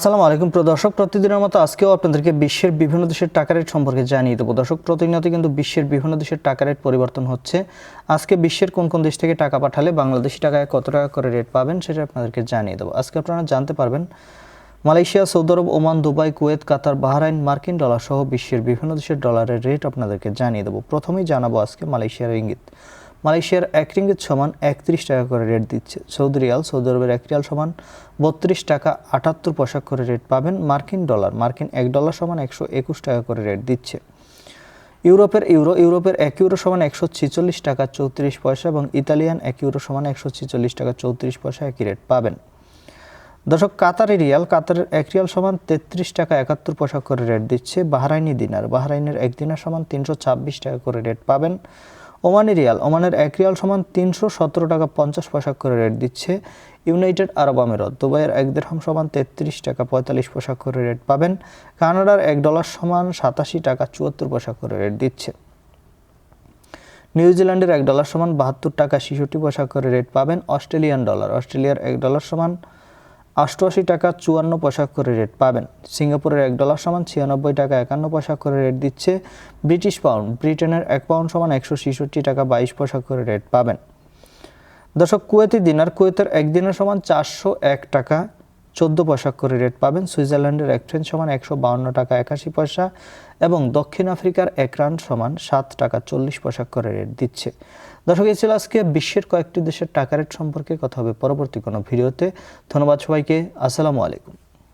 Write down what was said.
আসসালামু আলাইকুম প্রিয় দর্শক, প্রতিদিনের মতো আজকেও আপনাদেরকে বিশ্বের বিভিন্ন দেশের টাকা রেট সম্পর্কে জানিয়ে দেবো। দর্শক, প্রতিনিয়ত কিন্তু বিশ্বের বিভিন্ন দেশের টাকা রেট পরিবর্তন হচ্ছে। আজকে বিশ্বের কোন কোন দেশ থেকে টাকা পাঠালে বাংলাদেশি টাকায় কত টাকা করে রেট পাবেন সেটা আপনাদেরকে জানিয়ে দেবো। আজকে আপনারা জানতে পারবেন মালয়েশিয়া, সৌদি আরব, ওমান, দুবাই, কুয়েত, কাতার, বাহরাইন, মার্কিন ডলার সহ বিশ্বের বিভিন্ন দেশের ডলারের রেট আপনাদেরকে জানিয়ে দেবো। প্রথমেই জানাবো আজকে মালয়েশিয়ার রিঙ্গিত। মালয়েশিয়ার এক রিঙ্গিত সমান 31 টাকা করে রেট দিচ্ছে। সৌদি রিয়াল, সৌদি আরবের এক রিয়াল সমান 32 টাকা 78 পয়সা করে রেট পাবেন। মার্কিন এক ডলার সমান 121 টাকা করে রেট দিচ্ছে। ইউরোপের এক ইউরো সমান 146 টাকা 34 পয়সা এবং ইতালিয়ান এক ইউরো সমান 146 টাকা 34 পয়সা একই রেট পাবেন। দর্শক, কাতারের এক রিয়াল সমান 33 টাকা 71 পয়সা করে রেট দিচ্ছে। বাহরাইনের এক দিনার সমান 326 টাকা করে রেট পাবেন। ওমানের এক রিয়াল সমান 317 টাকা 50 পয়সা করে রেট দিচ্ছে। ইউনাইটেড আরব আমিরাত, দুবাইয়ের এক দিরহাম সমান 33 টাকা 45 পয়সা করে রেট পাবেন। কানাডার এক ডলার সমান 87 টাকা 74 পয়সা করে রেট দিচ্ছে। নিউজিল্যান্ডের এক ডলার সমান 72 টাকা 66 পয়সা করে রেট পাবেন। অস্ট্রেলিয়ার এক ডলার সমান 88 টাকা 54 পয়সা করে রেট পাবেন। সিঙ্গাপুরের এক ডলার সমান 96 টাকা 51 পয়সা করে রেট দিচ্ছে। ব্রিটেনের এক পাউন্ড সমান 166 টাকা 22 পয়সা করে রেট পাবেন। দর্শক, কুয়েতের এক দিনের সমান 401 টাকা 14 পয়সা করে রেট পাবেন। সুইজারল্যান্ডের এক ফ্রেঞ্চ সমান 152 টাকা 81 পয়সা এবং দক্ষিণ আফ্রিকার এক রান্ড সমান 7 টাকা 40 পয়সা করে রেট দিচ্ছে। দর্শক, এই ছিল আজকে বিশ্বের কয়েকটি দেশের টাকা রেট সম্পর্কে। কথা হবে পরবর্তী কোনো ভিডিওতে। ধন্যবাদ সবাইকে। আসসালামু আলাইকুম।